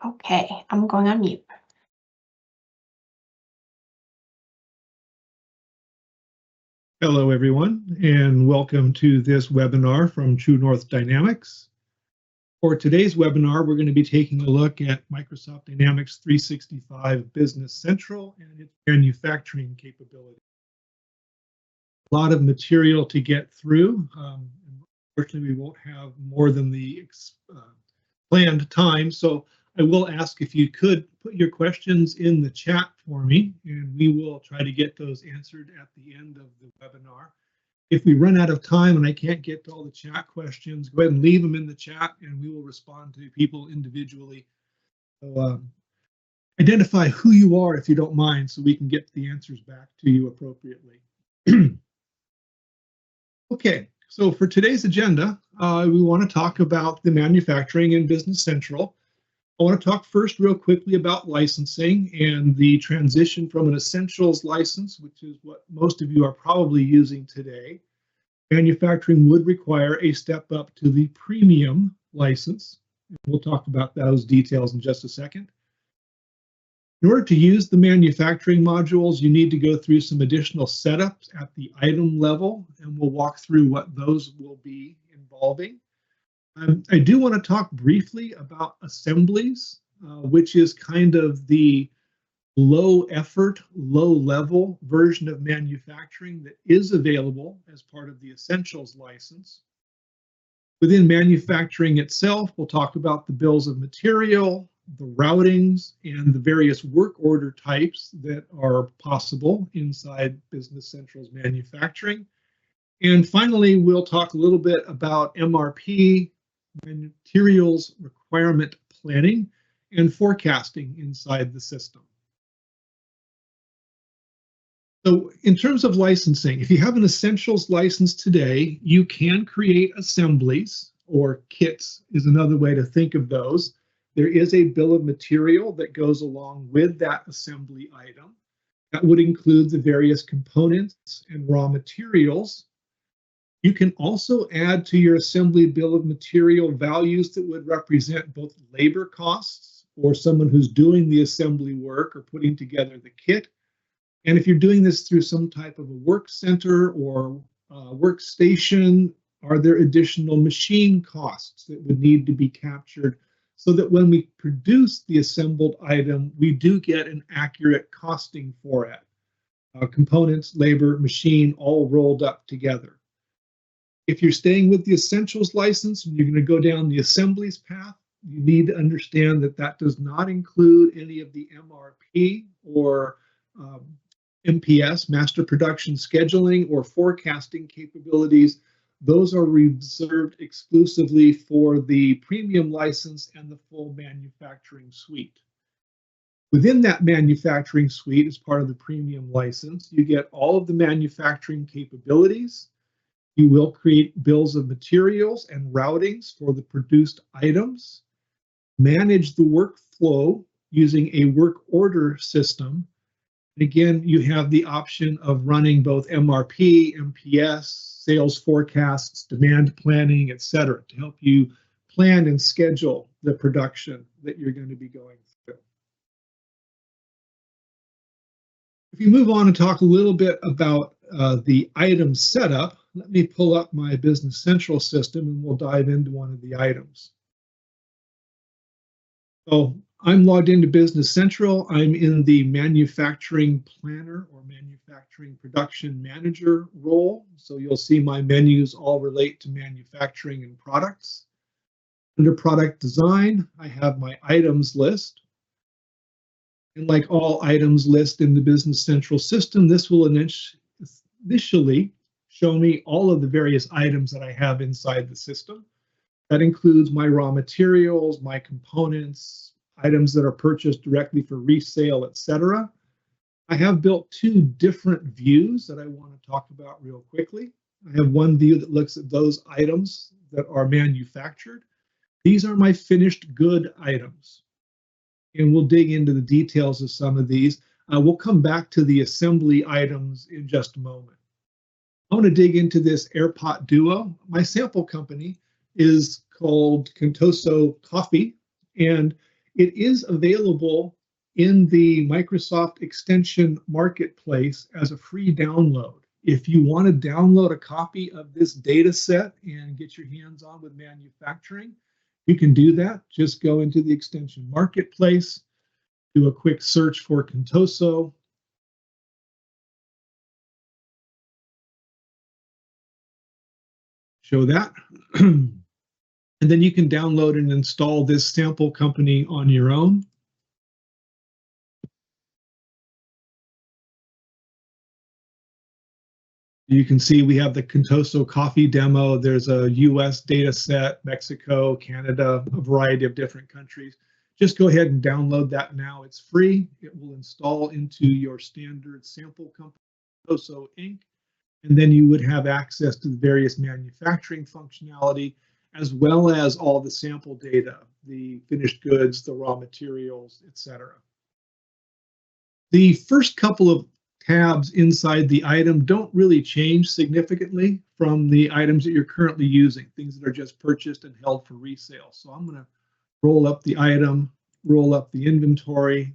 Okay, I'm going on mute. Hello, everyone, and welcome to this webinar from True North Dynamics. For today's webinar, we're going to be taking a look at Microsoft Dynamics 365 Business Central and its manufacturing capability. A lot of material to get through. Unfortunately, we won't have more than the planned time, so I will ask if you could put your questions in the chat for me, and we will try to get those answered at the end of the webinar. If we run out of time and I can't get to all the chat questions, go ahead and leave them in the chat and we will respond to people individually. So identify who you are if you don't mind, so we can get the answers back to you appropriately. Okay, so for today's agenda, we want to talk about the manufacturing and Business Central. I want to talk first real quickly about licensing and the transition from an Essentials license, which is what most of you are probably using today. Manufacturing would require a step up to the premium license. We'll talk about those details in just a second. In order to use the manufacturing modules, you need to go through some additional setups at the item level, and we'll walk through what those will be involving. I do want to talk briefly about assemblies, which is kind of the low effort, low level version of manufacturing that is available as part of the Essentials license. Within manufacturing itself, we'll talk about the bills of material, the routings, and the various work order types that are possible inside Business Central's manufacturing. And finally, we'll talk a little bit about MRP, materials requirement planning, and forecasting inside the system. So in terms of licensing, if you have an Essentials license today, you can create assemblies, or kits is another way to think of those. There is a bill of material that goes along with that assembly item. That would include the various components and raw materials. You can also add to your assembly bill of material values that would represent both labor costs for someone who's doing the assembly work or putting together the kit. And if you're doing this through some type of a work center or workstation, are there additional machine costs that would need to be captured so that when we produce the assembled item, we do get an accurate costing for it? Components, labor, machine, all rolled up together. If you're staying with the Essentials license and you're going to go down the assemblies path, you need to understand that that does not include any of the MRP or MPS, Master Production Scheduling, or forecasting capabilities. Those are reserved exclusively for the premium license and the full manufacturing suite. Within that manufacturing suite, as part of the premium license, you get all of the manufacturing capabilities. You will create bills of materials and routings for the produced items, manage the workflow using a work order system. And again, you have the option of running both MRP, MPS, sales forecasts, demand planning, etc., to help you plan and schedule the production that you're going to be going through. If you move on and talk a little bit about the item setup, let me pull up my Business Central system and we'll dive into one of the items. So I'm logged into Business Central. I'm in the manufacturing planner or manufacturing production manager role. So you'll see my menus all relate to manufacturing and products. Under product design, I have my items list. And like all items list in the Business Central system, this will initially show me all of the various items that I have inside the system. That includes my raw materials, my components, items that are purchased directly for resale, etc. I have built two different views that I want to talk about real quickly. I have one view that looks at those items that are manufactured. These are my finished good items. And we'll dig into the details of some of these. We'll come back to the assembly items in just a moment. I want to dig into this Airpot Duo. My sample company is called Contoso Coffee, and It is available in the Microsoft Extension Marketplace as a free download. If you want to download a copy of this data set and get your hands on with manufacturing, you can do that. Just go into the Extension Marketplace, do a quick search for Contoso. Show that. And then you can download and install this sample company on your own. You can see we have the Contoso coffee demo. There's a US data set, Mexico, Canada, a variety of different countries. Just go ahead and download that now. It's free. It will install into your standard sample company, Contoso Inc. And then you would have access to the various manufacturing functionality, as well as all the sample data, the finished goods, the raw materials, etc. The first couple of tabs inside the item don't really change significantly from the items that you're currently using, things that are just purchased and held for resale. So I'm going to roll up the item, roll up the inventory,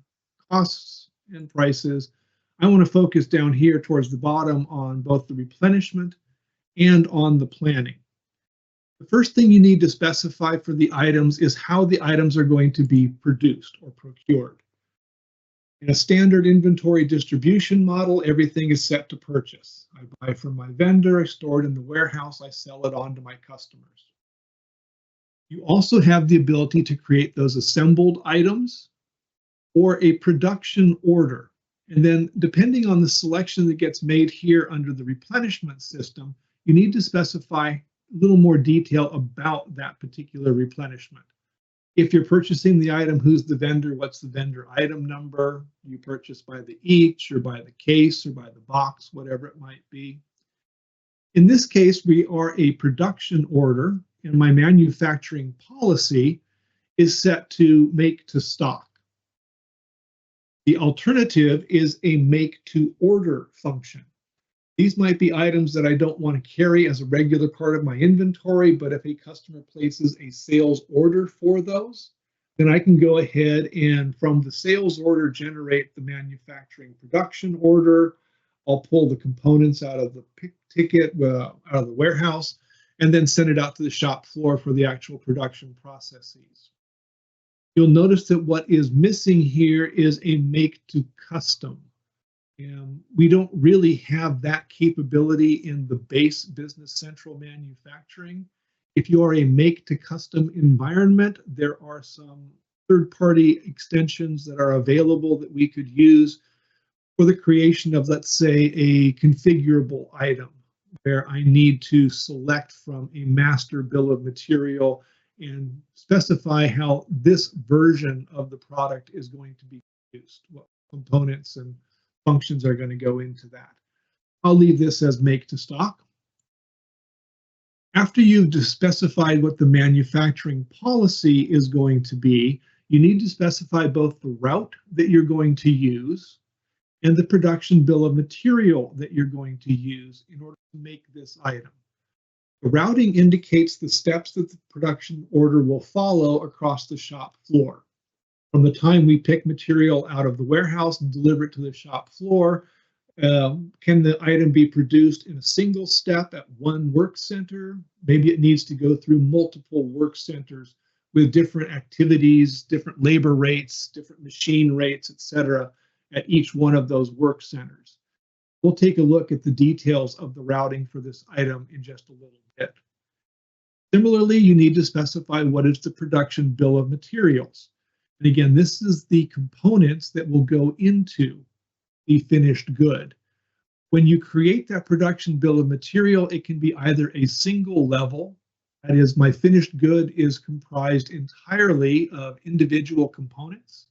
costs and prices. I want to focus down here towards the bottom on both the replenishment and on the planning. The first thing you need to specify for the items is how the items are going to be produced or procured. In a standard inventory distribution model, everything is set to purchase. I buy from my vendor, I store it in the warehouse, I sell it on to my customers. You also have the ability to create those assembled items or a production order. And then depending on the selection that gets made here under the replenishment system, you need to specify a little more detail about that particular replenishment. If you're purchasing the item, who's the vendor? What's the vendor item number? You purchase by the each or by the case or by the box, whatever it might be. In this case, we are a production order, and my manufacturing policy is set to make to stock. The alternative is a make to order function. These might be items that I don't want to carry as a regular part of my inventory, but if a customer places a sales order for those, then I can go ahead and from the sales order generate the manufacturing production order. I'll pull the components out of the pick ticket, out of the warehouse, and then send it out to the shop floor for the actual production processes. You'll notice that what is missing here is a make to custom. And we don't really have that capability in the base Business Central manufacturing. If you are a make to custom environment, there are some third-party extensions that are available that we could use for the creation of, let's say, a configurable item where I need to select from a master bill of material and specify how this version of the product is going to be used, what components and functions are going to go into that. I'll leave this as make to stock. After you've specified what the manufacturing policy is going to be, you need to specify both the route that you're going to use and the production bill of material that you're going to use in order to make this item. The routing indicates the steps that the production order will follow across the shop floor. From the time we pick material out of the warehouse and deliver it to the shop floor, can the item be produced in a single step at one work center? Maybe it needs to go through multiple work centers with different activities, different labor rates, different machine rates, etc., at each one of those work centers. We'll take a look at the details of the routing for this item in just a little bit. Similarly, you need to specify what is the production bill of materials. And again, this is the components that will go into the finished good. When you create that production bill of material, it can be either a single level, that is, my finished good is comprised entirely of individual components.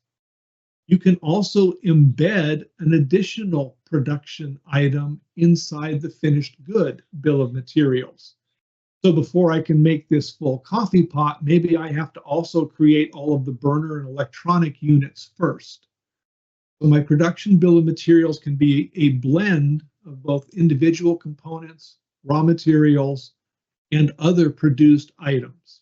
You can also embed an additional production item inside the finished good bill of materials. So before I can make this full coffee pot, maybe I have to also create all of the burner and electronic units first. So my production bill of materials can be a blend of both individual components, raw materials, and other produced items.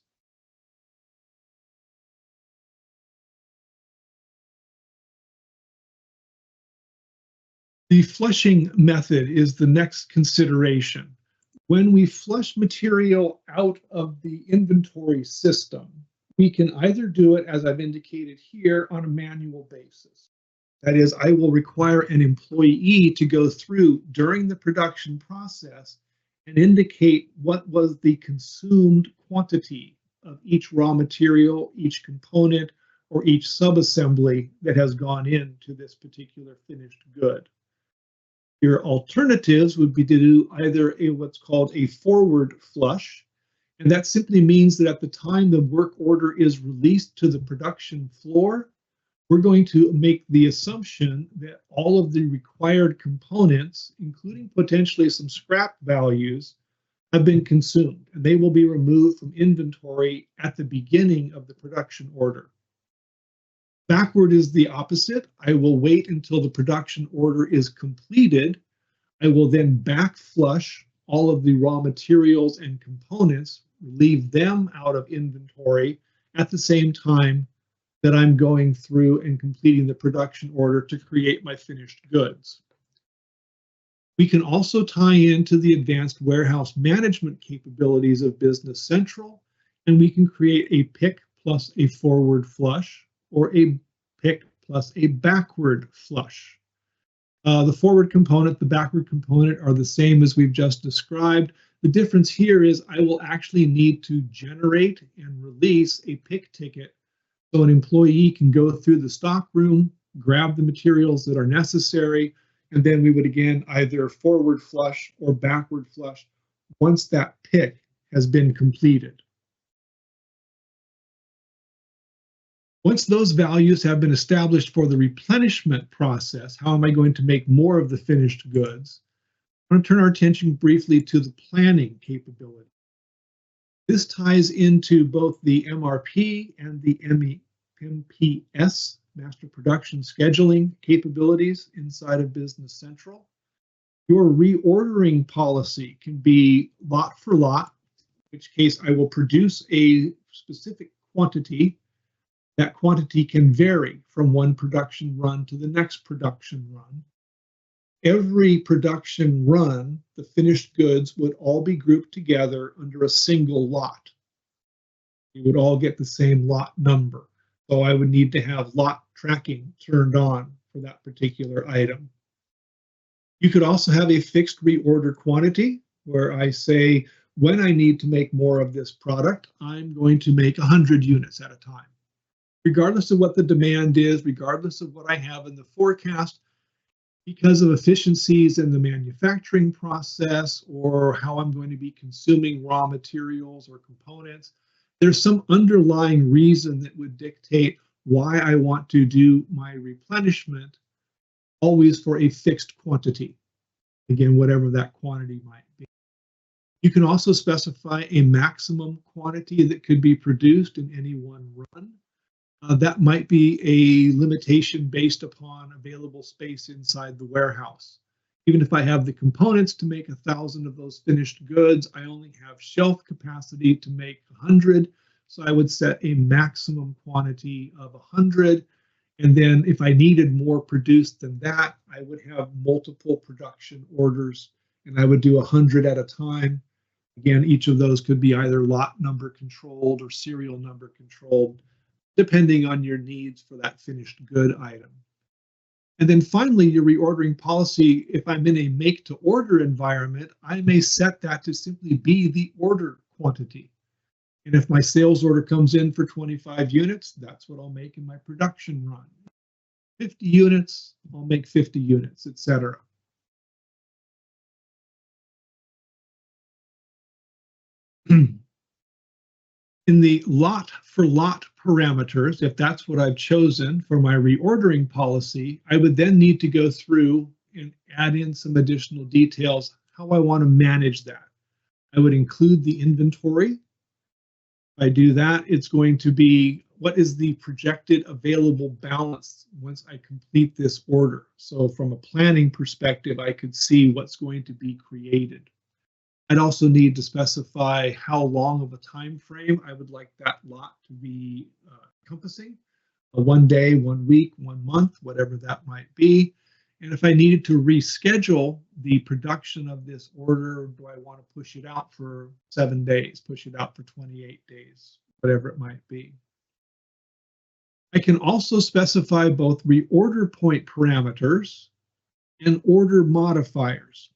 The flushing method is the next consideration. When we flush material out of the inventory system, we can either do it, as I've indicated here, on a manual basis. That is, I will require an employee to go through during the production process and indicate what was the consumed quantity of each raw material, each component, or each subassembly that has gone into this particular finished good. Your alternatives would be to do either what's called a forward flush, and that simply means that at the time the work order is released to the production floor, we're going to make the assumption that all of the required components, including potentially some scrap values, have been consumed, and they will be removed from inventory at the beginning of the production order. Backward is the opposite. I will wait until the production order is completed. I will then back flush all of the raw materials and components, leave them out of inventory at the same time that I'm going through and completing the production order to create my finished goods. We can also tie into the advanced warehouse management capabilities of Business Central, and we can create a pick plus a forward flush, or a pick plus a backward flush. The forward component, the backward component are the same as we've just described. The difference here is I will actually need to generate and release a pick ticket so an employee can go through the stock room, grab the materials that are necessary, and then we would again either forward flush or backward flush once that pick has been completed. Once those values have been established for the replenishment process, how am I going to make more of the finished goods? I'm going to turn our attention briefly to the planning capability. This ties into both the MRP and the MPS, Master Production Scheduling capabilities inside of Business Central. Your reordering policy can be lot for lot, in which case I will produce a specific quantity. That quantity can vary from one production run to the next production run. Every production run, the finished goods would all be grouped together under a single lot. You would all get the same lot number. So I would need to have lot tracking turned on for that particular item. You could also have a fixed reorder quantity where I say, when I need to make more of this product, I'm going to make 100 units at a time. Regardless of what the demand is, regardless of what I have in the forecast, because of efficiencies in the manufacturing process or how I'm going to be consuming raw materials or components, there's some underlying reason that would dictate why I want to do my replenishment always for a fixed quantity. Again, whatever that quantity might be. You can also specify a maximum quantity that could be produced in any one run. That might be a limitation based upon available space inside the warehouse. Even if I have the components to make 1,000 of those finished goods, I only have shelf capacity to make 100. So I would set a maximum quantity of 100. And then if I needed more produced than that, I would have multiple production orders and I would do 100 at a time. Again, each of those could be either lot number controlled or serial number controlled, depending on your needs for that finished good item. And then finally, your reordering policy, if I'm in a make to order environment, I may set that to simply be the order quantity. And if my sales order comes in for 25 units, that's what I'll make in my production run. 50 units, I'll make 50 units, etc. In the lot for lot parameters, if that's what I've chosen for my reordering policy, I would then need to go through and add in some additional details, how I want to manage that. I would include the inventory. If I do that, it's going to be what is the projected available balance once I complete this order. So from a planning perspective, I could see what's going to be created. I'd also need to specify how long of a time frame I would like that lot to be encompassing. 1 day, 1 week, 1 month, whatever that might be. And if I needed to reschedule the production of this order, do I want to push it out for 7 days, push it out for 28 days, whatever it might be. I can also specify both reorder point parameters and order modifiers.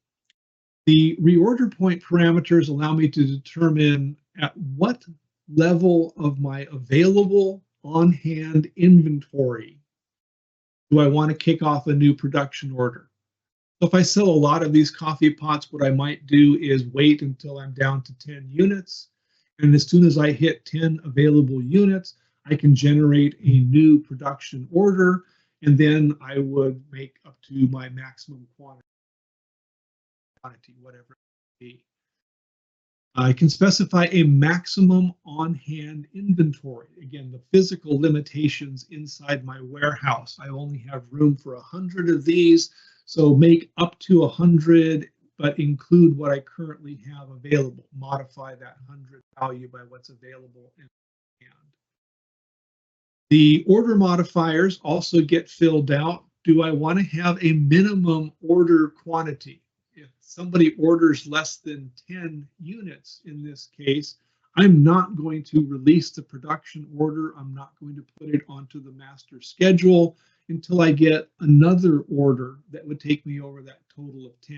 The reorder point parameters allow me to determine at what level of my available on-hand inventory do I want to kick off a new production order. So if I sell a lot of these coffee pots, what I might do is wait until I'm down to 10 units. And as soon as I hit 10 available units, I can generate a new production order, and then I would make up to my maximum quantity, whatever it may be. I can specify a maximum on-hand inventory. Again, the physical limitations inside my warehouse. I only have room for 100 of these, so make up to 100, but include what I currently have available. Modify that 100 value by what's available in hand. The order modifiers also get filled out. Do I want to have a minimum order quantity? If somebody orders less than 10 units in this case, I'm not going to release the production order. I'm not going to put it onto the master schedule until I get another order that would take me over that total of 10.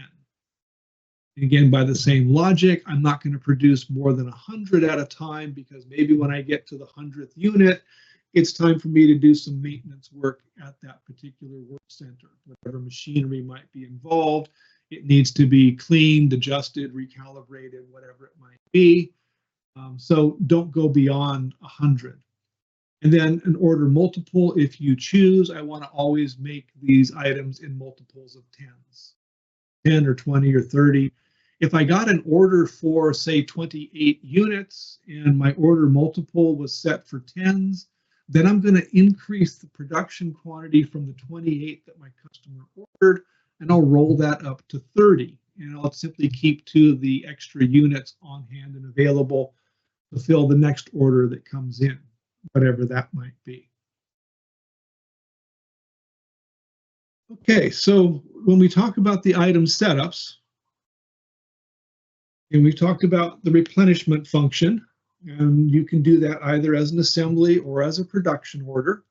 And again, by the same logic, I'm not going to produce more than 100 at a time, because maybe when I get to the 100th unit, it's time for me to do some maintenance work at that particular work center. Whatever machinery might be involved, it needs to be cleaned, adjusted, recalibrated, whatever it might be. So don't go beyond 100. And then an order multiple, if you choose, I want to always make these items in multiples of 10s, 10 or 20 or 30. If I got an order for, say, 28 units and my order multiple was set for 10s, then I'm going to increase the production quantity from the 28 that my customer ordered, and I'll roll that up to 30. And I'll simply keep 2 of the extra units on hand and available to fill the next order that comes in, whatever that might be. Okay, so when we talk about the item setups, and we've talked about the replenishment function, and you can do that either as an assembly or as a production order.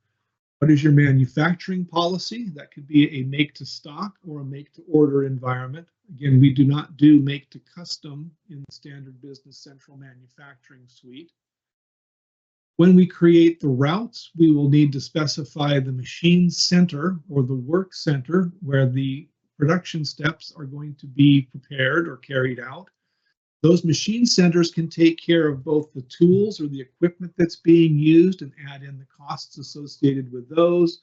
What is your manufacturing policy? That could be a make to stock or a make to order environment. Again, we do not do make to custom in the Standard Business Central Manufacturing Suite. When we create the routes, we will need to specify the machine center or the work center where the production steps are going to be prepared or carried out. Those machine centers can take care of both the tools or the equipment that's being used and add in the costs associated with those,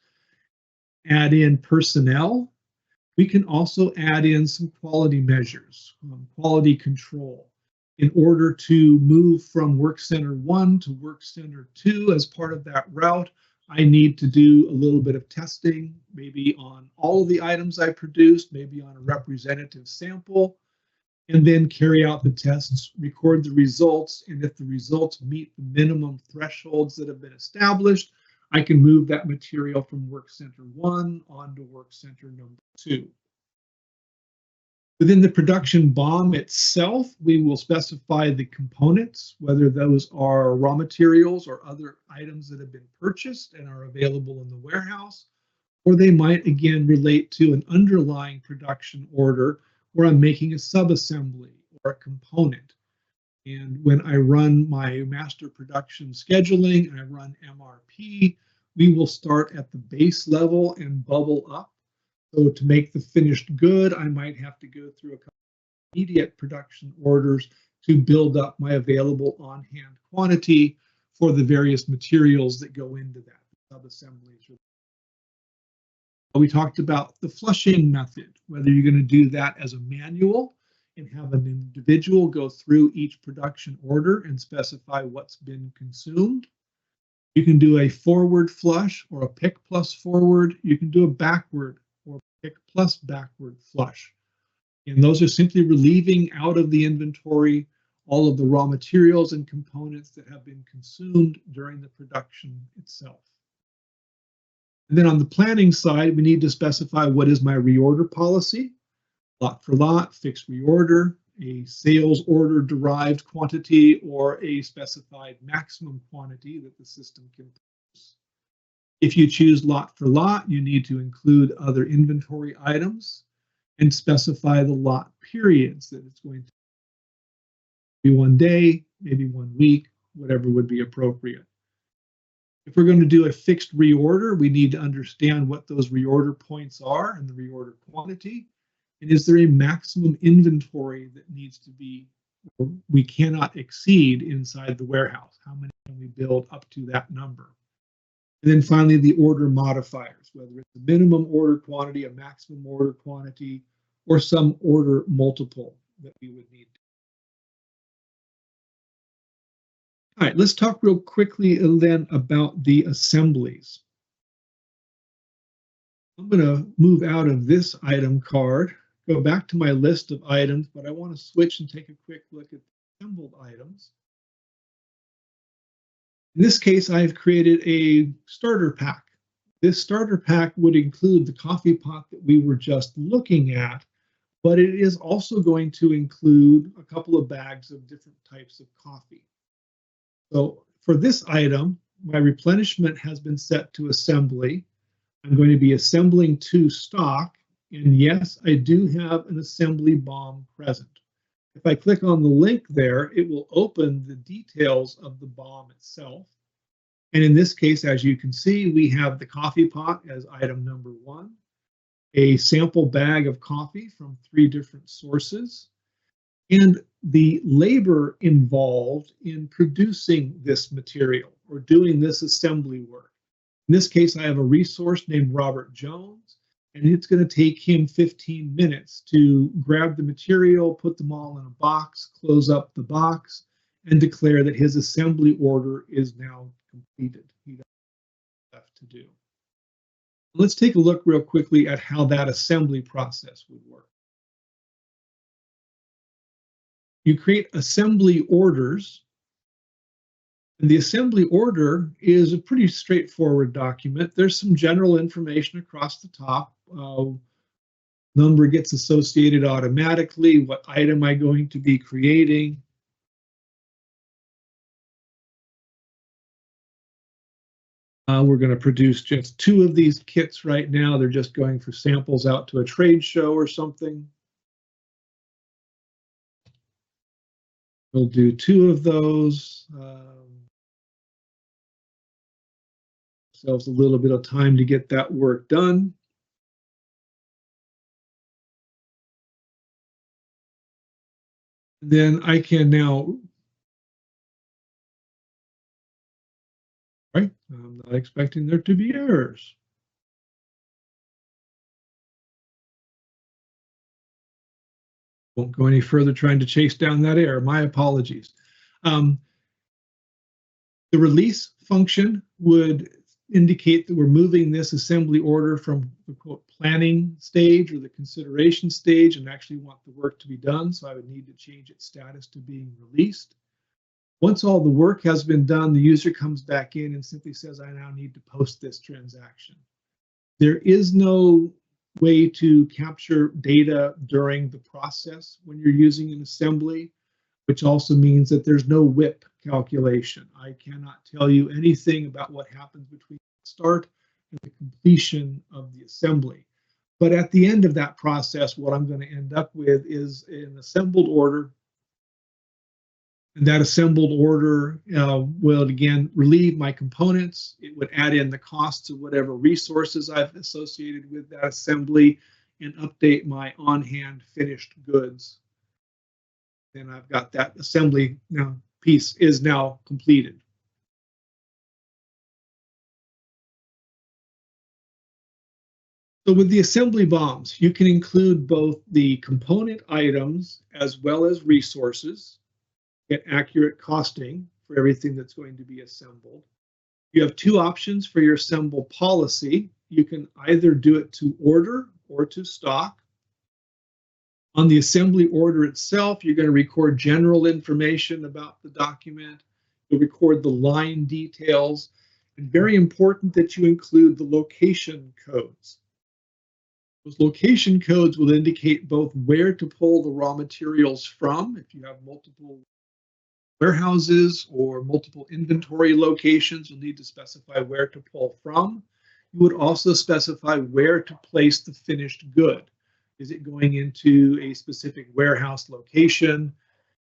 add in personnel. We can also add in some quality measures, quality control. In order to move from Work Center 1 to Work Center 2 as part of that route, I need to do a little bit of testing, maybe on all of the items I produced, maybe on a representative sample, and then carry out the tests, record the results, and if the results meet the minimum thresholds that have been established, I can move that material from Work Center 1 onto Work Center number 2. Within the production BOM itself, we will specify the components, whether those are raw materials or other items that have been purchased and are available in the warehouse, or they might again relate to an underlying production order where I'm making a subassembly or a component. And when I run my master production scheduling and I run MRP, we will start at the base level and bubble up. So to make the finished good, I might have to go through a couple of immediate production orders to build up my available on-hand quantity for the various materials that go into that, subassemblies. We talked about the flushing method, whether you're going to do that as a manual and have an individual go through each production order and specify what's been consumed. You can do a forward flush or a pick plus forward. You can do a backward or pick plus backward flush. And those are simply relieving out of the inventory all of the raw materials and components that have been consumed during the production itself. And then on the planning side, we need to specify what is my reorder policy, lot for lot, fixed reorder, a sales order derived quantity, or a specified maximum quantity that the system can produce. If you choose lot for lot, you need to include other inventory items and specify the lot periods that it's going to be 1 day, maybe 1 week, whatever would be appropriate. If we're going to do a fixed reorder, we need to understand what those reorder points are and the reorder quantity. And is there a maximum inventory that needs to be, or we cannot exceed inside the warehouse? How many can we build up to that number? And then finally, the order modifiers, whether it's a minimum order quantity, a maximum order quantity, or some order multiple that we would need. All right, let's talk real quickly then about the assemblies. I'm going to move out of this item card, go back to my list of items, but I want to switch and take a quick look at the assembled items. In this case, I've created a starter pack. This starter pack would include the coffee pot that we were just looking at, but it is also going to include a couple of bags of different types of coffee. So for this item, my replenishment has been set to assembly. I'm going to be assembling to stock. And yes, I do have an assembly BOM present. If I click on the link there, it will open the details of the BOM itself. And in this case, as you can see, we have the coffee pot as item number 1, a sample bag of coffee from 3 different sources, and the labor involved in producing this material or doing this assembly work. In this case, I have a resource named Robert Jones, and it's going to take him 15 minutes to grab the material, put them all in a box, close up the box, and declare that his assembly order is now completed. He doesn't have left to do. Let's take a look real quickly at how that assembly process would work. You create assembly orders. And the assembly order is a pretty straightforward document. There's some general information across the top. Number gets associated automatically. What item am I going to be creating? We're going to produce just 2 of these kits right now. They're just going for samples out to a trade show or something. We'll do 2 of those. Ourselves a little bit of time to get that work done. Then I can now, right? I'm not expecting there to be errors. Won't go any further trying to chase down that error. My apologies. The release function would indicate that we're moving this assembly order from the quote planning stage or the consideration stage and actually want the work to be done. So I would need to change its status to being released. Once all the work has been done, the user comes back in and simply says, I now need to post this transaction. There is no way to capture data during the process when you're using an assembly, which also means that there's no WIP calculation. I cannot tell you anything about what happens between the start and the completion of the assembly. But at the end of that process, what I'm going to end up with is an assembled order. And that assembled order will again relieve my components. It would add in the costs of whatever resources I've associated with that assembly and update my on-hand finished goods. Then I've got that assembly piece is now completed. So with the assembly BOMs, you can include both the component items as well as resources, get accurate costing for everything that's going to be assembled. You have 2 options for your assemble policy. You can either do it to order or to stock. On the assembly order itself, you're going to record general information about the document. You'll record the line details. And very important that you include the location codes. Those location codes will indicate both where to pull the raw materials from. If you have multiple warehouses or multiple inventory locations, you'll need to specify where to pull from. You would also specify where to place the finished good. Is it going into a specific warehouse location?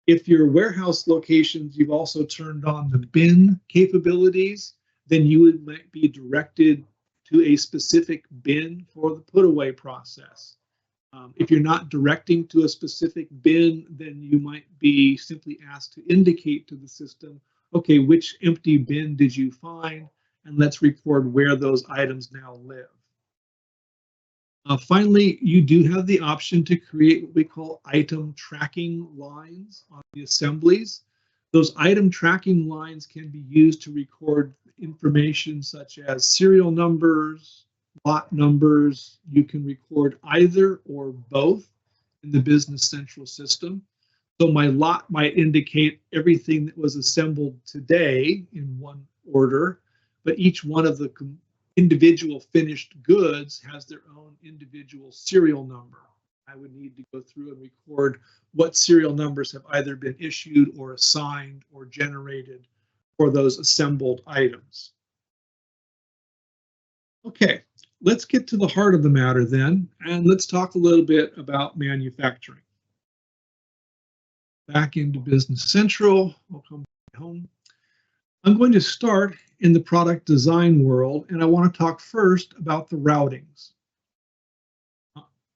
If your warehouse locations, you've also turned on the bin capabilities, then you might be directed to a specific bin for the put away process. If you're not directing to a specific bin, then you might be simply asked to indicate to the system, okay, which empty bin did you find? And let's record where those items now live. Finally, you do have the option to create what we call item tracking lines on the assemblies. Those item tracking lines can be used to record information such as serial numbers, lot numbers. You can record either or both in the Business Central system. So my lot might indicate everything that was assembled today in one order, but each one of the individual finished goods has their own individual serial number. I would need to go through and record what serial numbers have either been issued or assigned or generated for those assembled items. Okay, let's get to the heart of the matter then, and let's talk a little bit about manufacturing. Back into Business Central, we'll come back home. I'm going to start in the product design world, and I want to talk first about the routings.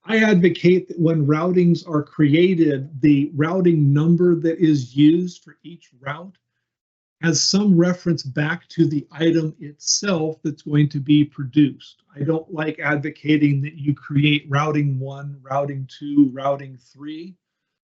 I advocate that when routings are created, the routing number that is used for each route has some reference back to the item itself that's going to be produced. I don't like advocating that you create routing 1, routing 2, routing 3.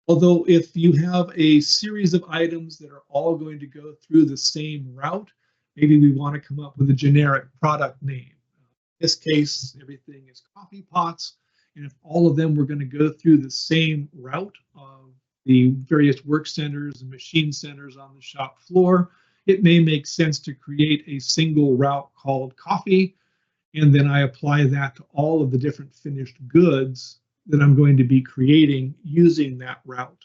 Although if you have a series of items that are all going to go through the same route, maybe we want to come up with a generic product name. In this case, everything is coffee pots. And if all of them were going to go through the same route of the various work centers and machine centers on the shop floor, it may make sense to create a single route called coffee, and then I apply that to all of the different finished goods that I'm going to be creating using that route.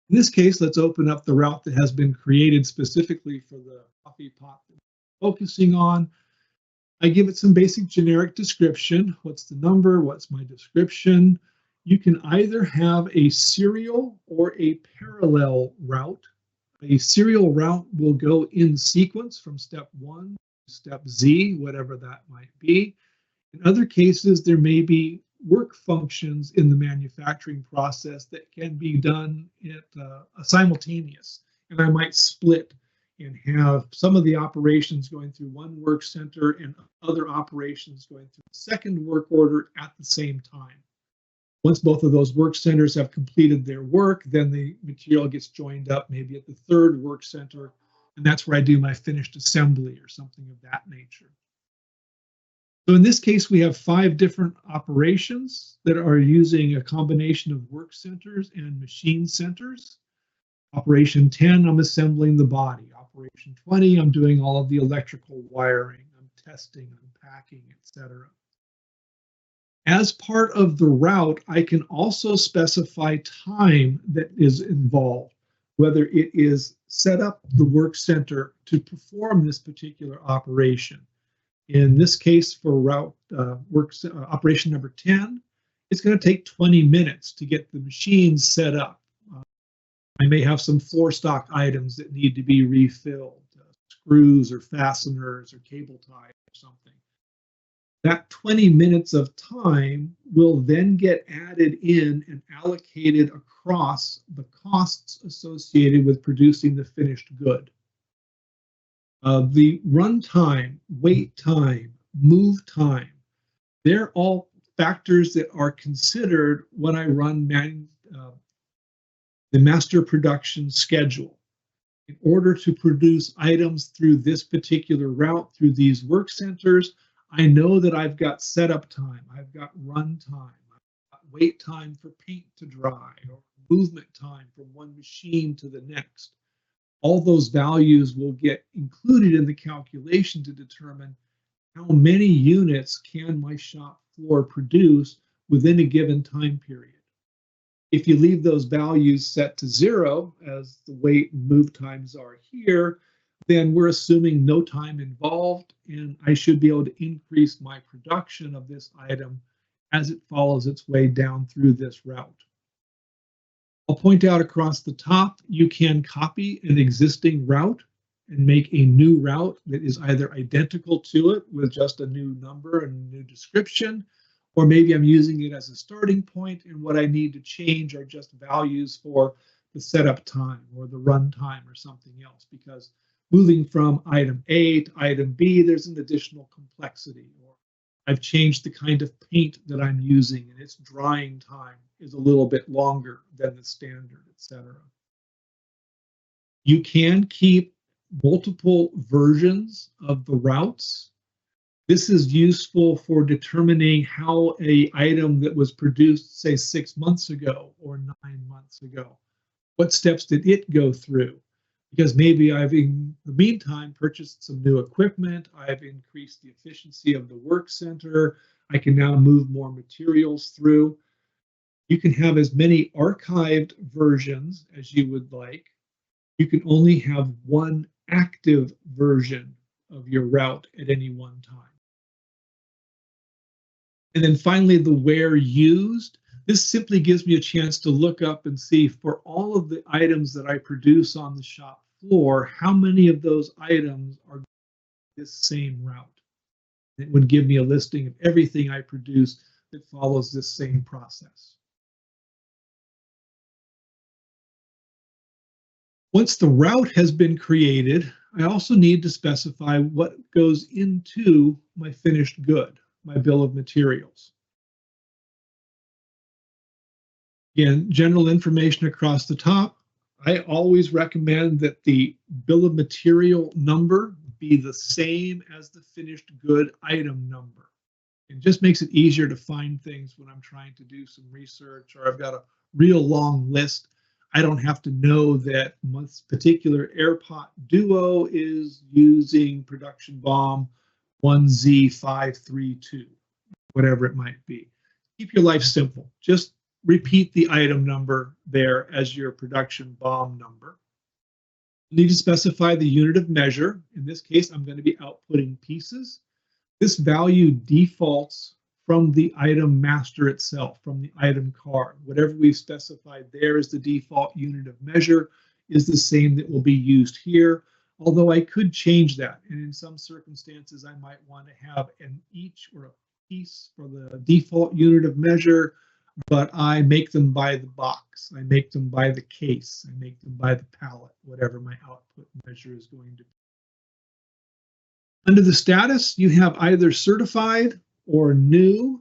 In this case, let's open up the route that has been created specifically for the coffee pot that we're focusing on. I give it some basic generic description. What's the number? What's my description? You can either have a serial or a parallel route. A serial route will go in sequence from step 1 to step Z, whatever that might be. In other cases, there may be work functions in the manufacturing process that can be done at simultaneous. And I might split and have some of the operations going through one work center and other operations going through the second work order at the same time. Once both of those work centers have completed their work, then the material gets joined up maybe at the third work center, and that's where I do my finished assembly or something of that nature. So in this case, we have 5 different operations that are using a combination of work centers and machine centers. Operation 10, I'm assembling the body. Operation 20, I'm doing all of the electrical wiring, I'm testing, unpacking, etc. As part of the route, I can also specify time that is involved, whether it is set up the work center to perform this particular operation. In this case, for route operation number 10, it's going to take 20 minutes to get the machines set up. I may have some floor stock items that need to be refilled, screws or fasteners or cable ties or something. That 20 minutes of time will then get added in and allocated across the costs associated with producing the finished good. The run time, wait time, move time, they're all factors that are considered when I run the master production schedule. In order to produce items through this particular route, through these work centers, I know that I've got setup time, I've got run time, I've got wait time for paint to dry, or movement time from one machine to the next. all those values will get included in the calculation to determine how many units can my shop floor produce within a given time period. If you leave those values set to 0, as the wait and move times are here, then we're assuming no time involved, and I should be able to increase my production of this item as it follows its way down through this route. I'll point out across the top, you can copy an existing route and make a new route that is either identical to it with just a new number and a new description, or maybe I'm using it as a starting point and what I need to change are just values for the setup time or the run time or something else, because moving from item A to item B, there's an additional complexity, or I've changed the kind of paint that I'm using and its drying time is a little bit longer than the standard, etc. You can keep multiple versions of the routes. This is useful for determining how an item that was produced, say, 6 months ago or 9 months ago, what steps did it go through? Because maybe I've, in the meantime, purchased some new equipment, I've increased the efficiency of the work center, I can now move more materials through. You can have as many archived versions as you would like. You can only have one active version of your route at any one time. And then finally, the where used. This simply gives me a chance to look up and see for all of the items that I produce on the shop floor, how many of those items are this same route. It would give me a listing of everything I produce that follows this same process. Once the route has been created, I also need to specify what goes into my finished good, my bill of materials. Again, general information across the top. I always recommend that the bill of material number be the same as the finished good item number. It just makes it easier to find things when I'm trying to do some research or I've got a real long list. I don't have to know that my particular Airpot Duo is using production bomb 1Z532, whatever it might be. Keep your life simple. Just repeat the item number there as your production bomb number. You need to specify the unit of measure. In this case, I'm going to be outputting pieces. This value defaults from the item master itself, from the item card. Whatever we've specified there as the default unit of measure is the same that will be used here, although I could change that. And in some circumstances, I might want to have an each or a piece for the default unit of measure, but I make them by the box, I make them by the case, I make them by the pallet, whatever my output measure is going to be. Under the status, you have either certified or new.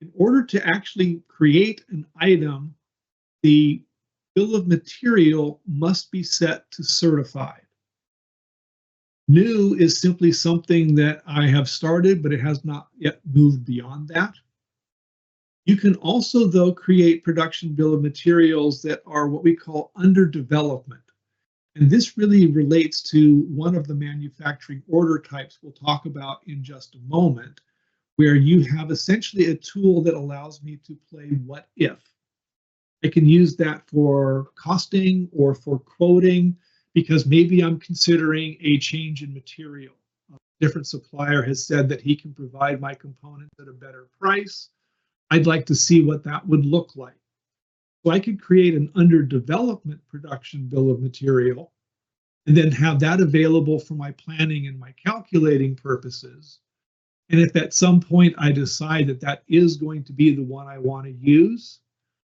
In order to actually create an item, the bill of material must be set to certified. New is simply something that I have started, but it has not yet moved beyond that. You can also, though, create production bill of materials that are what we call under development. And this really relates to one of the manufacturing order types we'll talk about in just a moment, where you have essentially a tool that allows me to play what if. I can use that for costing or for quoting, because maybe I'm considering a change in material. A different supplier has said that he can provide my components at a better price. I'd like to see what that would look like. So I could create an under development production bill of material and then have that available for my planning and my calculating purposes. And if at some point I decide that that is going to be the one I want to use,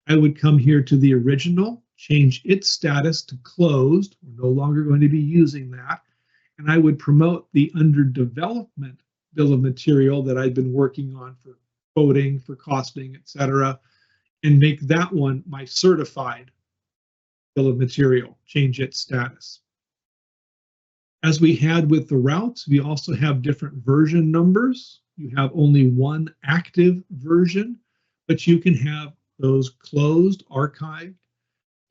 I would come here to the original, change its status to closed. We're no longer going to be using that. And I would promote the under development bill of material that I've been working on for quoting, for costing, etc., and make that one my certified bill of material, change its status. As we had with the routes, we also have different version numbers. You have only one active version, but you can have those closed, archived.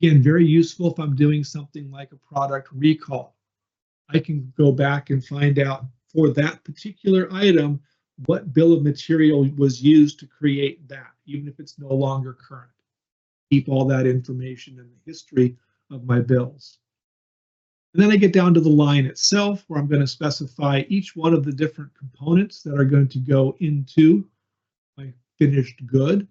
Again, very useful if I'm doing something like a product recall. I can go back and find out for that particular item what bill of material was used to create that, even if it's no longer current. Keep all that information in the history of my bills. And then I get down to the line itself, where I'm going to specify each one of the different components that are going to go into my finished good.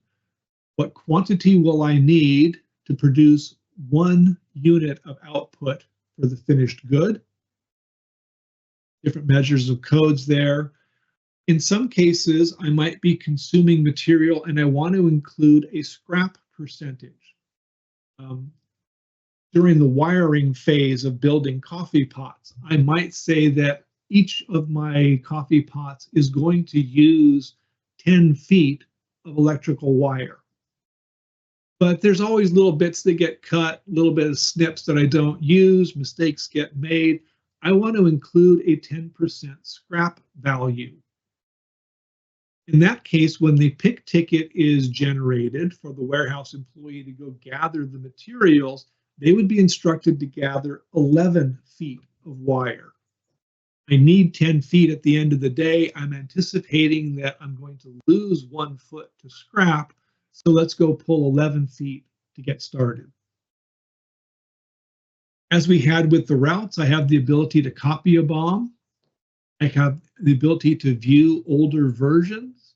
What quantity will I need to produce 1 unit of output for the finished good? Different measures of codes there. In some cases, I might be consuming material and I want to include a scrap percentage. During the wiring phase of building coffee pots, I might say that each of my coffee pots is going to use 10 feet of electrical wire. But there's always little bits that get cut, little bit of snips that I don't use, mistakes get made. I want to include a 10% scrap value. In that case, when the pick ticket is generated for the warehouse employee to go gather the materials, they would be instructed to gather 11 feet of wire. I need 10 feet at the end of the day. I'm anticipating that I'm going to lose 1 foot to scrap, so let's go pull 11 feet to get started. As we had with the routes, I have the ability to copy a BOM. I have the ability to view older versions.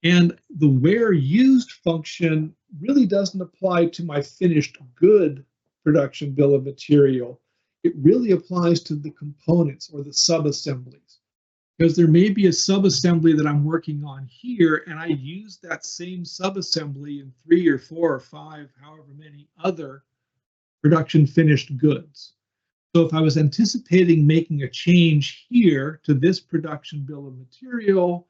And the where used function really doesn't apply to my finished good production bill of material. It really applies to the components or the sub-assemblies. Because there may be a sub-assembly that I'm working on here, and I use that same sub-assembly in 3 or 4 or 5, however many other production finished goods. So if I was anticipating making a change here to this production bill of material,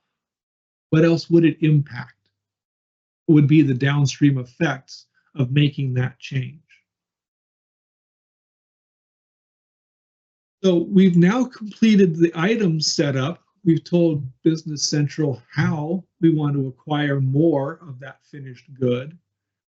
what else would it impact? What would be the downstream effects of making that change? So we've now completed the item setup. We've told Business Central how we want to acquire more of that finished good.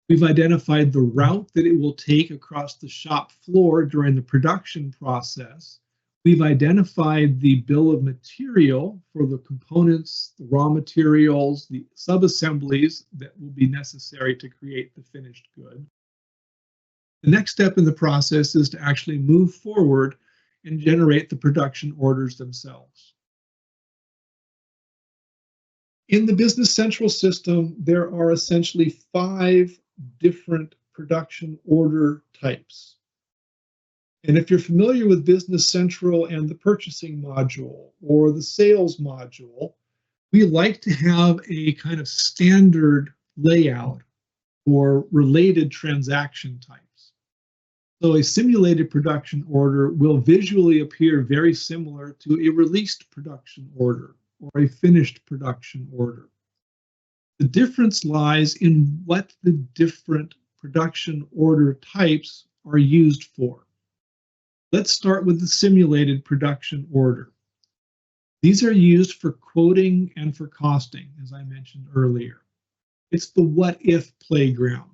We've identified the route that it will take across the shop floor during the production process. We've identified the bill of material for the components, the raw materials, the sub-assemblies that will be necessary to create the finished good. The next step in the process is to actually move forward and generate the production orders themselves. In the Business Central system, there are essentially 5 different production order types. And if you're familiar with Business Central and the purchasing module or the sales module, we like to have a kind of standard layout for related transaction types. So a simulated production order will visually appear very similar to a released production order or a finished production order. The difference lies in what the different production order types are used for. Let's start with the simulated production order. These are used for quoting and for costing, as I mentioned earlier. It's the what if playground.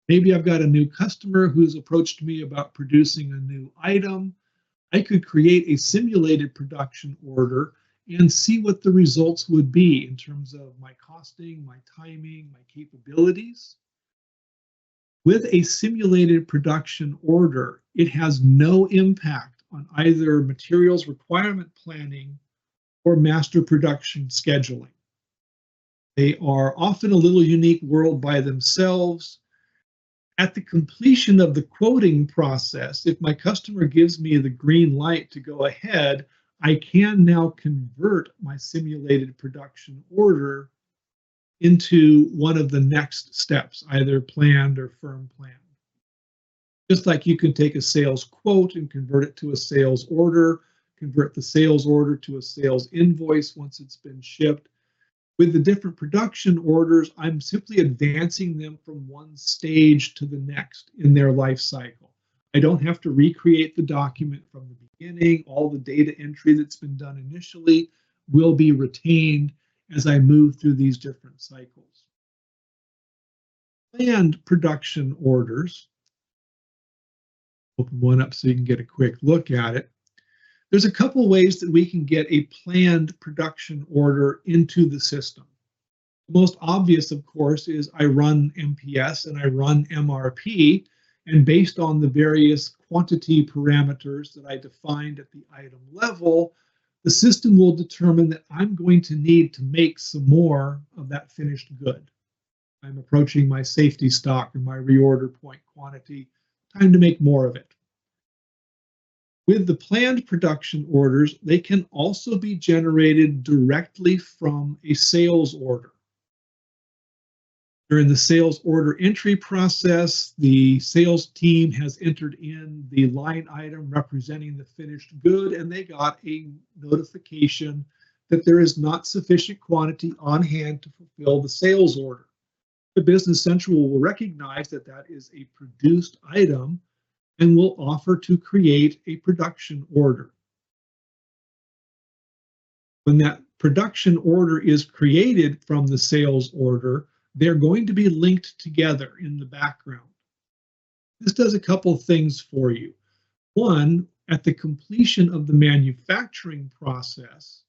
Maybe I've got a new customer who's approached me about producing a new item. I could create a simulated production order and see what the results would be in terms of my costing, my timing, my capabilities. With a simulated production order, it has no impact on either materials requirement planning or master production scheduling. They are often a little unique world by themselves. At the completion of the quoting process, if my customer gives me the green light to go ahead, I can now convert my simulated production order into one of the next steps, either planned or firm planned. Just like you can take a sales quote and convert it to a sales order, convert the sales order to a sales invoice once it's been shipped. With the different production orders, I'm simply advancing them from one stage to the next in their life cycle. I don't have to recreate the document from the beginning. All the data entry that's been done initially will be retained as I move through these different cycles. Planned production orders Open one up so you can get a quick look at it. There's a couple ways that we can get a planned production order into the system. The most obvious, of course, is I run MPS and I run MRP, and based on the various quantity parameters that I defined at the item level, the system will determine that I'm going to need to make some more of that finished good. I'm approaching my safety stock or my reorder point quantity. Time to make more of it. With the planned production orders, they can also be generated directly from a sales order. During the sales order entry process, the sales team has entered in the line item representing the finished good, and they got a notification that there is not sufficient quantity on hand to fulfill the sales order. The Business Central will recognize that that is a produced item and will offer to create a production order. When that production order is created from the sales order, they're going to be linked together in the background. This does a couple of things for you. One, at the completion of the manufacturing process,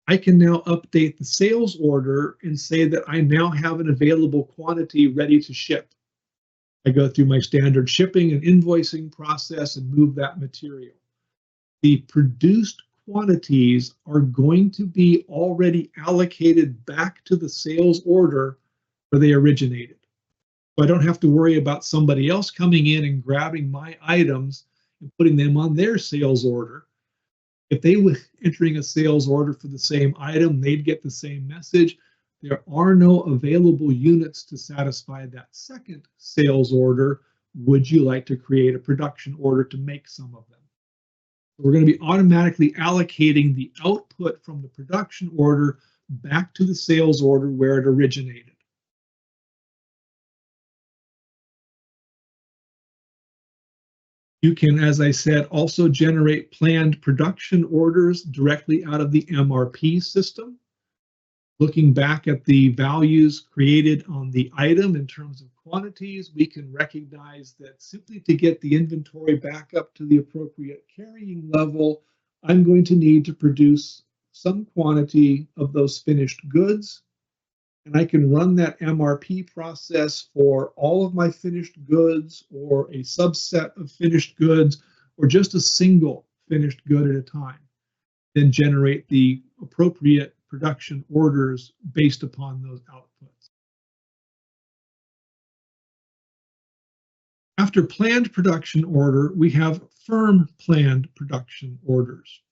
I can now update the sales order and say that I now have an available quantity ready to ship. I go through my standard shipping and invoicing process and move that material. The produced quantities are going to be already allocated back to the sales order where they originated. So I don't have to worry about somebody else coming in and grabbing my items and putting them on their sales order. If they were entering a sales order for the same item, they'd get the same message. There are no available units to satisfy that second sales order. Would you like to create a production order to make some of them? We're going to be automatically allocating the output from the production order back to the sales order where it originated. You can, as I said, also generate planned production orders directly out of the MRP system. Looking back at the values created on the item in terms of quantities, we can recognize that simply to get the inventory back up to the appropriate carrying level, I'm going to need to produce some quantity of those finished goods. And I can run that MRP process for all of my finished goods or a subset of finished goods or just a single finished good at a time. Then generate the appropriate production orders based upon those outputs. After planned production order, we have firm planned production orders.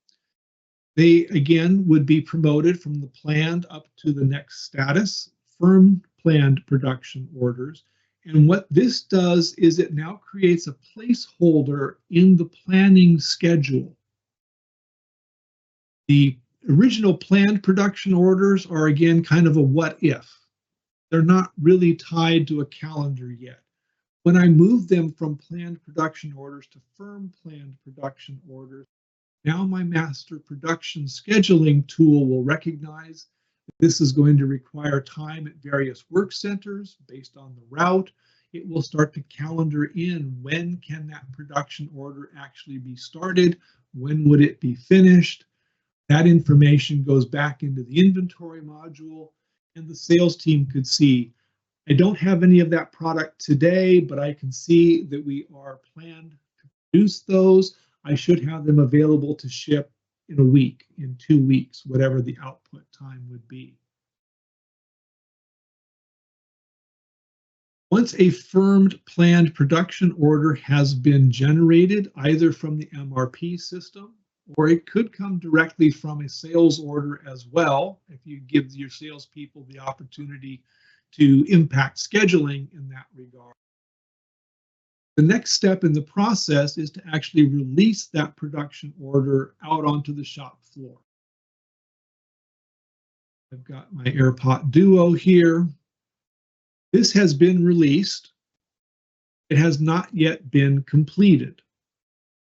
They, again, would be promoted from the planned up to the next status, firm planned production orders. And what this does is it now creates a placeholder in the planning schedule. The original planned production orders are, again, kind of a what if. They're not really tied to a calendar yet. When I move them from planned production orders to firm planned production orders, now my master production scheduling tool will recognize that this is going to require time at various work centers based on the route. It will start to calendar in when can that production order actually be started, when would it be finished. That information goes back into the inventory module, and the sales team could see, I don't have any of that product today, but I can see that we are planned to produce those. I should have them available to ship in a week, in 2 weeks, whatever the output time would be. Once a firmed planned production order has been generated, either from the MRP system, or it could come directly from a sales order as well, if you give your salespeople the opportunity to impact scheduling in that regard. The next step in the process is to actually release that production order out onto the shop floor. I've got my Airpot Duo here. This has been released. It has not yet been completed.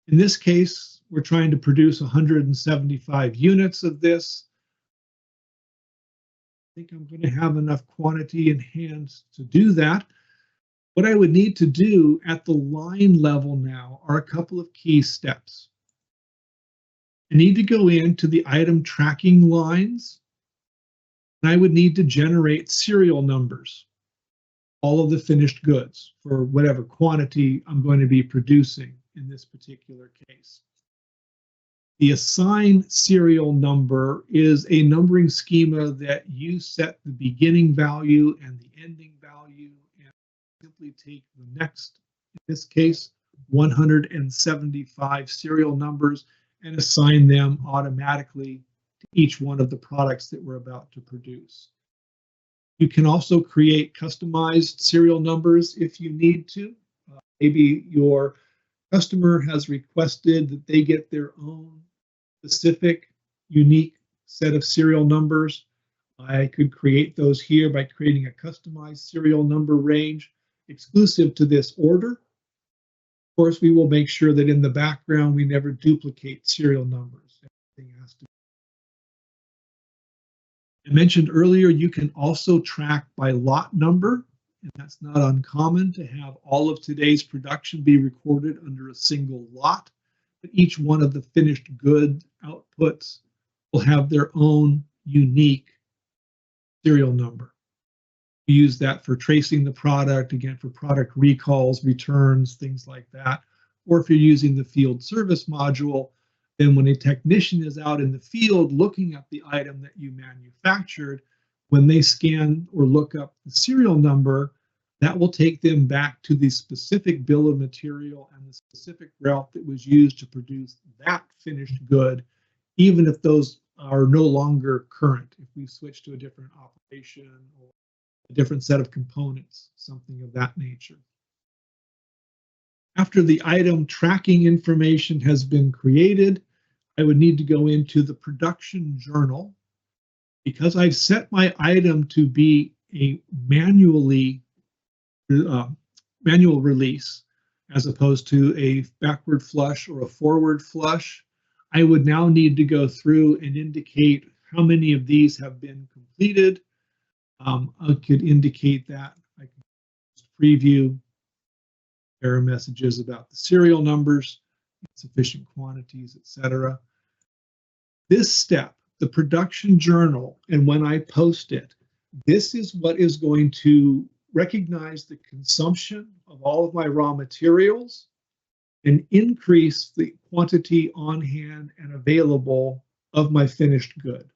In this case, we're trying to produce 175 units of this. I think I'm going to have enough quantity in hand to do that. What I would need to do at the line level now are a couple of key steps. I need to go into the item tracking lines, and I would need to generate serial numbers, all of the finished goods for whatever quantity I'm going to be producing in this particular case. The assign serial number is a numbering schema that you set the beginning value and the ending value and simply take the next, in this case, 175 serial numbers and assign them automatically to each one of the products that we're about to produce. You can also create customized serial numbers if you need to. Maybe your customer has requested that they get their own specific, unique set of serial numbers. I could create those here by creating a customized serial number range exclusive to this order. Of course, we will make sure that in the background we never duplicate serial numbers. Everything has to. I mentioned earlier you can also track by lot number, and that's not uncommon to have all of today's production be recorded under a single lot. But each one of the finished good outputs will have their own unique serial number. We use that for tracing the product, again, for product recalls, returns, things like that. Or if you're using the field service module, then when a technician is out in the field looking at the item that you manufactured, when they scan or look up the serial number, that will take them back to the specific bill of material and the specific route that was used to produce that finished good, even if those are no longer current, if we switch to a different operation or a different set of components, something of that nature. After the item tracking information has been created, I would need to go into the production journal. Because I've set my item to be a manual release as opposed to a backward flush or a forward flush, I would now need to go through and indicate how many of these have been completed. I could indicate that. I can preview error messages about the serial numbers, sufficient quantities, etc. This step, the production journal, and when I post it, this is what is going to recognize the consumption of all of my raw materials and increase the quantity on hand and available of my finished good.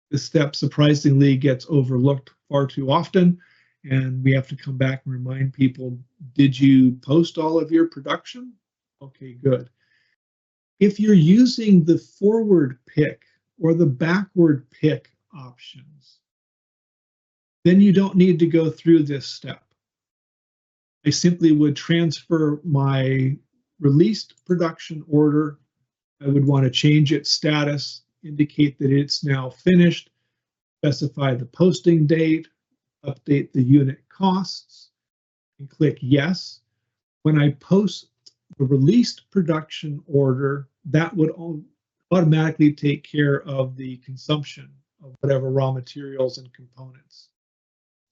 This step surprisingly gets overlooked far too often, and we have to come back and remind people, did you post all of your production? Okay, good. If you're using the forward pick or the backward pick options, then you don't need to go through this step. I simply would transfer my released production order. I would want to change its status, indicate that it's now finished, specify the posting date, update the unit costs, and click yes. When I post the released production order, that would automatically take care of the consumption of whatever raw materials and components.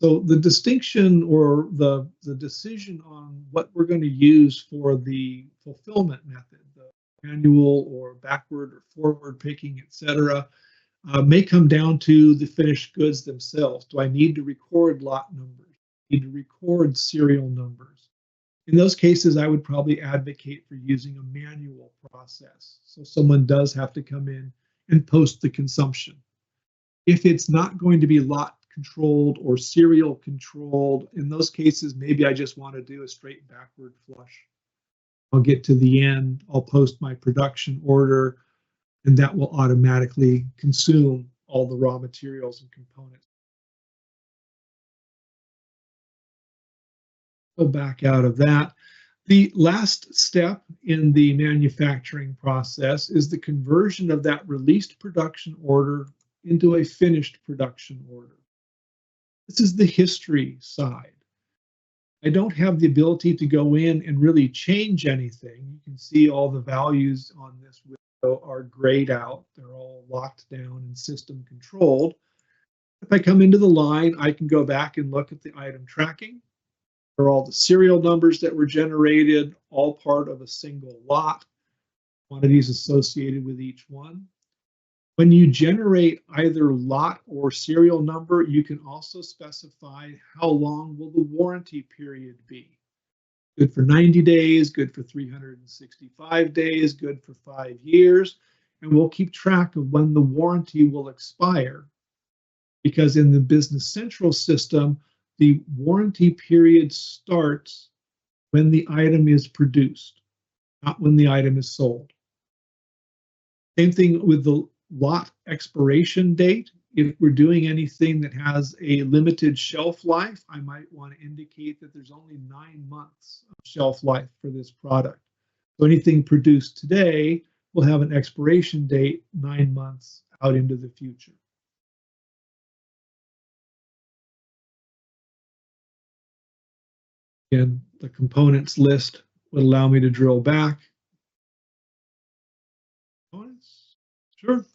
So the distinction or the decision on what we're going to use for the fulfillment method, the manual or backward or forward picking, etc., may come down to the finished goods themselves. Do I need to record lot numbers? Need to record serial numbers? In those cases, I would probably advocate for using a manual process. So someone does have to come in and post the consumption. If it's not going to be lot controlled or serial controlled, in those cases, maybe I just want to do a straight backward flush. I'll get to the end, I'll post my production order, and that will automatically consume all the raw materials and components. Go back out of that. The last step in the manufacturing process is the conversion of that released production order into a finished production order. This is the history side. I don't have the ability to go in and really change anything. You can see all the values on this window are grayed out. They're all locked down and system controlled. If I come into the line, I can go back and look at the item tracking, or all the serial numbers that were generated, all part of a single lot, quantities associated with each one. When you generate either lot or serial number, you can also specify how long will the warranty period be. Good for 90 days, good for 365 days, good for 5 years, and we'll keep track of when the warranty will expire. Because in the Business Central system, the warranty period starts when the item is produced, not when the item is sold. Same thing with the lot expiration date. If we're doing anything that has a limited shelf life, I might want to indicate that there's only 9 months of shelf life for this product. So anything produced today will have an expiration date 9 months out into the future. Again, the components list would allow me to drill back. Components, sure.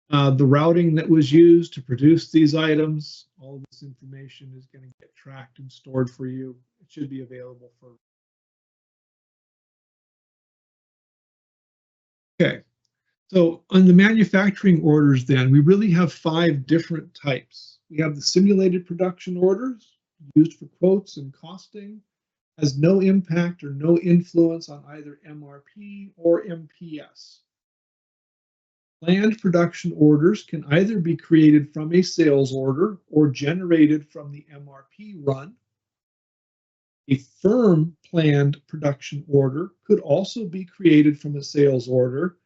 The routing that was used to produce these items, all of this information is going to get tracked and stored for you. It should be available for. Okay, so on the manufacturing orders then, we really have 5 different types. We have the simulated production orders used for quotes and costing, has no impact or no influence on either MRP or MPS. Planned production orders can either be created from a sales order or generated from the MRP run. A firm planned production order could also be created from a sales order.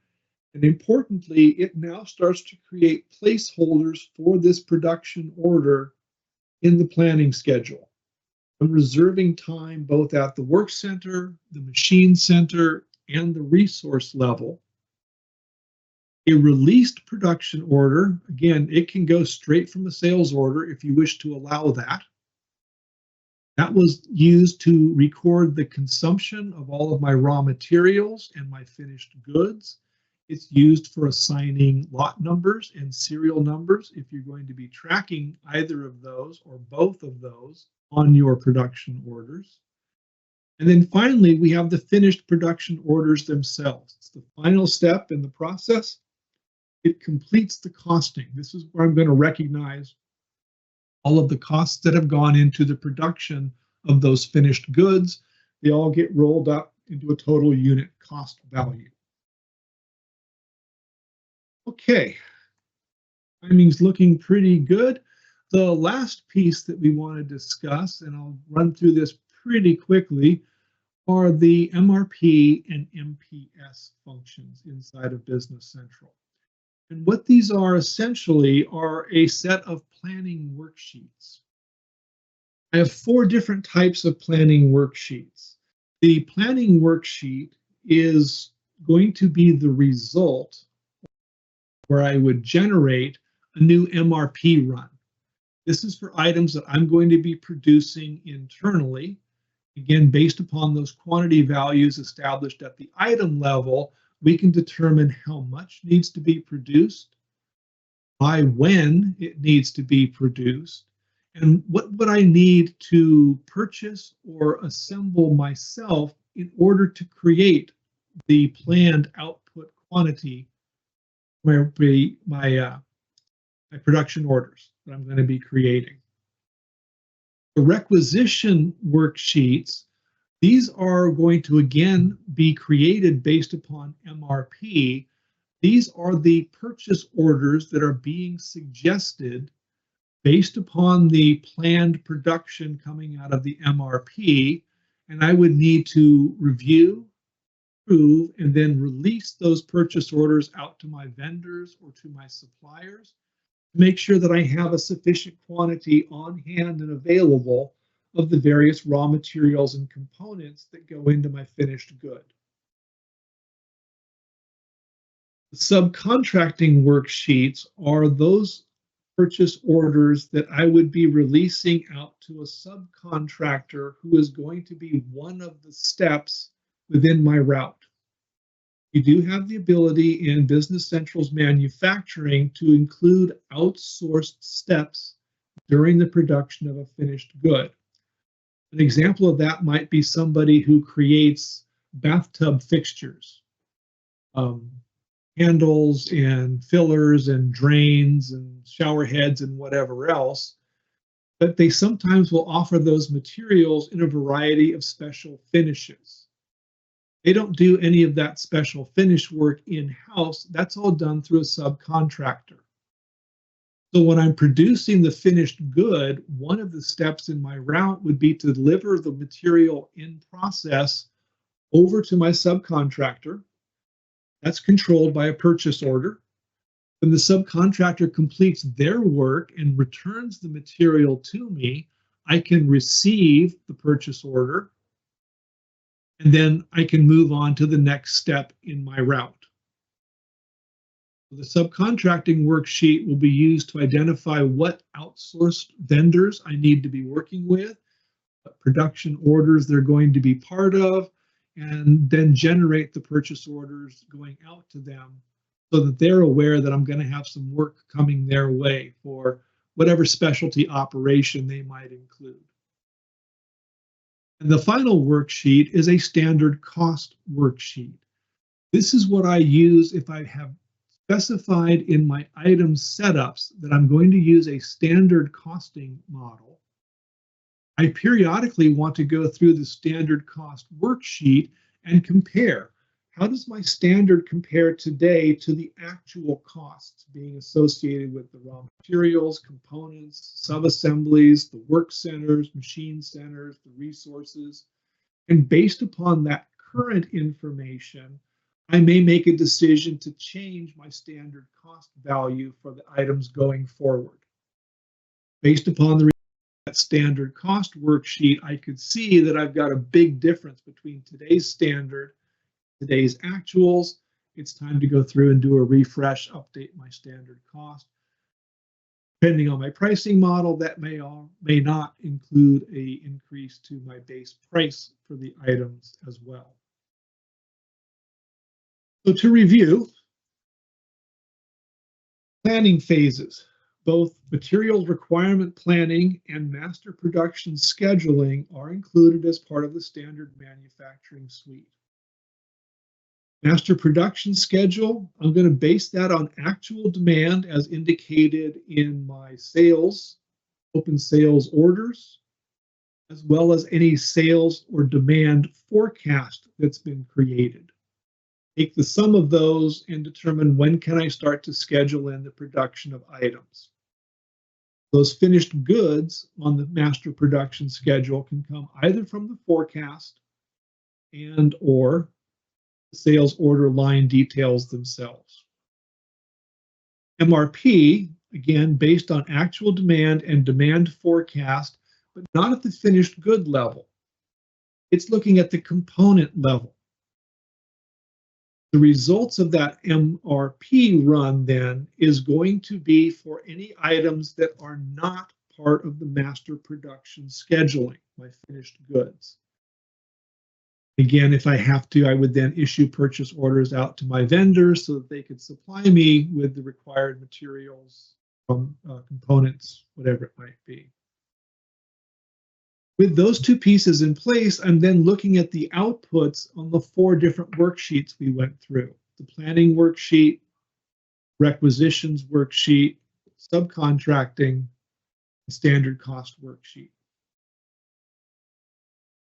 And importantly, it now starts to create placeholders for this production order in the planning schedule. I'm reserving time both at the work center, the machine center, and the resource level. A released production order, again, it can go straight from a sales order if you wish to allow that. That was used to record the consumption of all of my raw materials and my finished goods. It's used for assigning lot numbers and serial numbers if you're going to be tracking either of those or both of those on your production orders. And then finally, we have the finished production orders themselves. It's the final step in the process. It completes the costing. This is where I'm going to recognize all of the costs that have gone into the production of those finished goods. They all get rolled up into a total unit cost value. Okay, timing's looking pretty good. The last piece that we want to discuss, and I'll run through this pretty quickly, are the MRP and MPS functions inside of Business Central. And what these are essentially are a set of planning worksheets. I have 4 different types of planning worksheets. The planning worksheet is going to be the result where I would generate a new MRP run. This is for items that I'm going to be producing internally. Again, based upon those quantity values established at the item level, we can determine how much needs to be produced, by when it needs to be produced, and what would I need to purchase or assemble myself in order to create the planned output quantity where my production orders that I'm going to be creating. The requisition worksheets, these are going to again be created based upon MRP. These are the purchase orders that are being suggested based upon the planned production coming out of the MRP, and I would need to review, approve, and then release those purchase orders out to my vendors or to my suppliers to make sure that I have a sufficient quantity on hand and available of the various raw materials and components that go into my finished good. The subcontracting worksheets are those purchase orders that I would be releasing out to a subcontractor who is going to be one of the steps within my route. You do have the ability in Business Central's manufacturing to include outsourced steps during the production of a finished good. An example of that might be somebody who creates bathtub fixtures, handles and fillers and drains and shower heads and whatever else. But they sometimes will offer those materials in a variety of special finishes. They don't do any of that special finish work in-house. That's all done through a subcontractor. So when I'm producing the finished good, one of the steps in my route would be to deliver the material in process over to my subcontractor. That's controlled by a purchase order. When the subcontractor completes their work and returns the material to me, I can receive the purchase order, and then I can move on to the next step in my route. The subcontracting worksheet will be used to identify what outsourced vendors I need to be working with, what production orders they're going to be part of, and then generate the purchase orders going out to them so that they're aware that I'm going to have some work coming their way for whatever specialty operation they might include. And the final worksheet is a standard cost worksheet. This is what I use if I have specified in my item setups that I'm going to use a standard costing model. I periodically want to go through the standard cost worksheet and compare. How does my standard compare today to the actual costs being associated with the raw materials, components, subassemblies, the work centers, machine centers, the resources? And based upon that current information, I may make a decision to change my standard cost value for the items going forward. Based upon that standard cost worksheet, I could see that I've got a big difference between today's standard, today's actuals. It's time to go through and do a refresh, update my standard cost. Depending on my pricing model, that may or may not include an increase to my base price for the items as well. So to review, planning phases, both materials requirement planning and master production scheduling are included as part of the standard manufacturing suite. Master production schedule, I'm going to base that on actual demand as indicated in my sales, open sales orders, as well as any sales or demand forecast that's been created. Take the sum of those and determine when can I start to schedule in the production of items. Those finished goods on the master production schedule can come either from the forecast and or the sales order line details themselves. MRP, again, based on actual demand and demand forecast, but not at the finished good level. It's looking at the component level. The results of that MRP run then is going to be for any items that are not part of the master production scheduling, my finished goods. Again, if I have to, I would then issue purchase orders out to my vendors so that they could supply me with the required materials, components, whatever it might be. With those two pieces in place, I'm then looking at the outputs on the 4 different worksheets we went through. The planning worksheet, requisitions worksheet, subcontracting, the standard cost worksheet.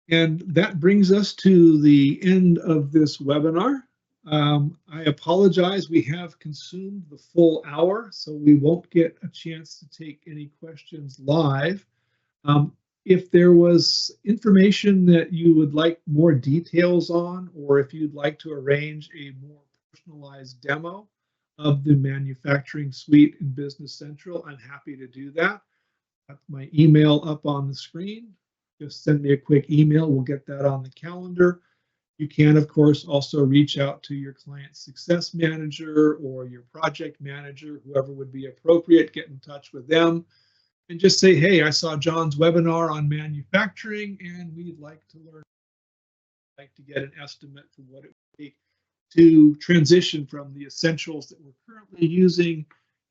And that brings us to the end of this webinar. I apologize, we have consumed the full hour, so we won't get a chance to take any questions live. If there was information that you would like more details on, or if you'd like to arrange a more personalized demo of the manufacturing suite in Business Central, I'm happy to do that. That's my email up on the screen. Just send me a quick email. We'll get that on the calendar. You can, of course, also reach out to your client success manager or your project manager, whoever would be appropriate. Get in touch with them and just say, hey, I saw John's webinar on manufacturing and we'd like to learn, like to get an estimate for what it would be. to transition from the essentials that we're currently using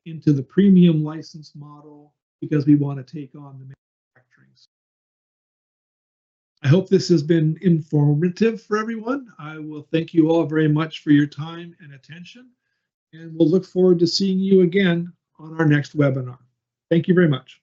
into the premium license model because we want to take on the manufacturing. I hope this has been informative for everyone. I will thank you all very much for your time and attention, and we'll look forward to seeing you again on our next webinar. Thank you very much.